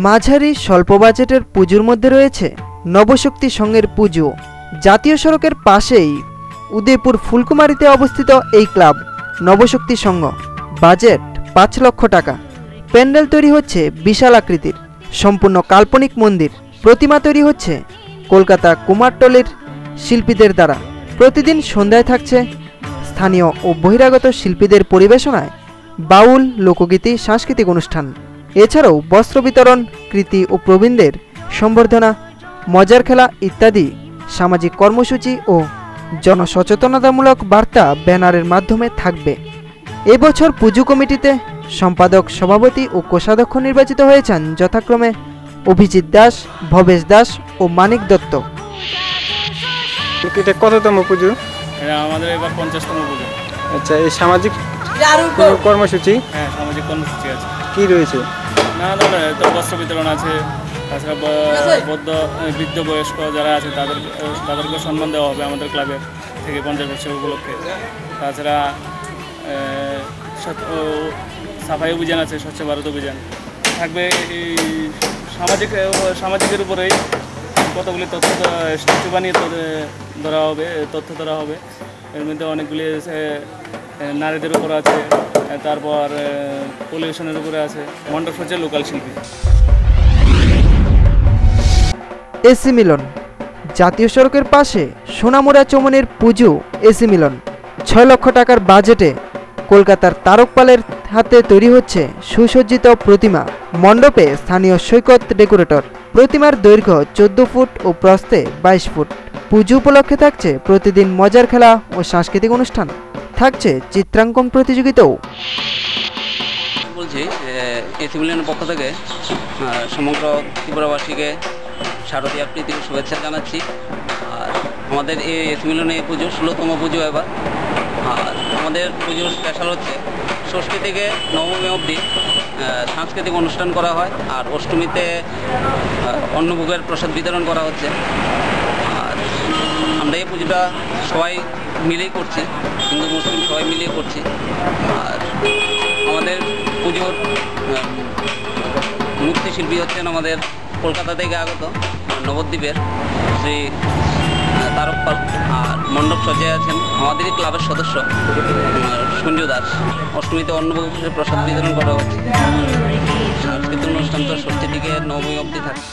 মাঝারি স্বল্প বাজেটের পুজোর মধ্যে রয়েছে নবশক্তি সংঘের পুজো। জাতীয় সড়কের পাশেই উদয়পুর ফুলকুমারীতে অবস্থিত এই ক্লাব নবশক্তি সংঘ। বাজেট ৫ লক্ষ টাকা। প্যান্ডেল তৈরি হচ্ছে বিশাল আকৃতির, সম্পূর্ণ কাল্পনিক মন্দির। প্রতিমা তৈরি হচ্ছে কলকাতা কুমারটলির শিল্পীদের দ্বারা। প্রতিদিন সন্ধ্যায় থাকছে স্থানীয় ও বহিরাগত শিল্পীদের পরিবেশনায় বাউল, লোকগীতি, সাংস্কৃতিক অনুষ্ঠান। এছাড়াও বস্ত্র বিতরণ, কৃতি ও প্রবীণদের সম্বর্ধনা, মজার খেলা ইত্যাদি সামাজিক কর্মসূচি ও জনসচেতনতামূলক বার্তা ব্যানারের মাধ্যমে থাকবে। এবছর পুজো কমিটিতে সম্পাদক, সভাপতি ও কোষাধ্যক্ষ নির্বাচিত হয়েছেন যথাক্রমে অভিজিৎ দাস, ভবেশ দাস ও মানিক দত্ত। এটা কততম পুজো? এটা আমাদের এবার 50তম পুজো। আচ্ছা, এই সামাজিক কর্মসূচি? হ্যাঁ, সামাজিক কর্মসূচি আছে। কি রয়েছে? নানা ধরনের তো বস্ত্র বিতরণ আছে, তাছাড়া বৃদ্ধ বয়স্ক যারা আছে তাদেরকে সম্মান দেওয়া হবে আমাদের ক্লাবের থেকে 50 বছর উপলক্ষে। তাছাড়া সাফাই অভিযান আছে, স্বচ্ছ ভারত অভিযান থাকবে। এই সামাজিকের উপরেই কতগুলি তথ্য স্ট্যাচু বানিয়ে তথ্য ধরা হবে। এর মধ্যে অনেকগুলি নারীদের উপর আছে, তারপর পলিউশনের উপরে আছে, মণ্ডপ হচ্ছে লোকাল শিল্পী। এসি মিলন। জাতীয় সড়কের পাশে সোনামুড়া চমনের পুজো এসি মিলন। 6 লক্ষ টাকার বাজেটে কলকাতার তারক পালের হাতে তৈরি হচ্ছে সুসজ্জিত প্রতিমা। মণ্ডপে স্থানীয় সৈকত ডেকোরেটর। প্রতিমার দৈর্ঘ্য 14 ফুট ও প্রস্থে 22 ফুট। পুজো উপলক্ষে থাকছে প্রতিদিন মজার খেলা ও সাংস্কৃতিক অনুষ্ঠান। থাকছে চিত্রাঙ্কন প্রতিযোগিতাও। বলছি এসি মিলনের পক্ষ থেকে সমগ্র ত্রিপুরাবাসীকে শারদীয়া প্রীতি শুভেচ্ছা জানাচ্ছি। আর আমাদের এই এসি মিলনে এই পুজো 16তম পুজো এবার। আর আমাদের পুজোর স্পেশাল হচ্ছে ষষ্ঠী থেকে নবমী অবধি সাংস্কৃতিক অনুষ্ঠান করা হয়, আর অষ্টমীতে অন্নভোগের প্রসাদ বিতরণ করা হচ্ছে। আর আমরা এই পুজোটা সবাই মিলেই করছি, হিন্দু মুসলিম সবাই মিলিয়ে করছি। আর আমাদের পুজোর মূর্তি শিল্পী হচ্ছেন আমাদের কলকাতা থেকে আগত নবদ্বীপের শ্রী তারক পাল। আর মণ্ডপ সজ্জায় আছেন আমাদেরই ক্লাবের সদস্য সঞ্জু দাস। অষ্টমীতে অন্নভোগের প্রসাদ বিতরণ করা হচ্ছে। সাংস্কৃতিক অনুষ্ঠান তো ষষ্ঠী থেকে নবমী অবধি থাকে।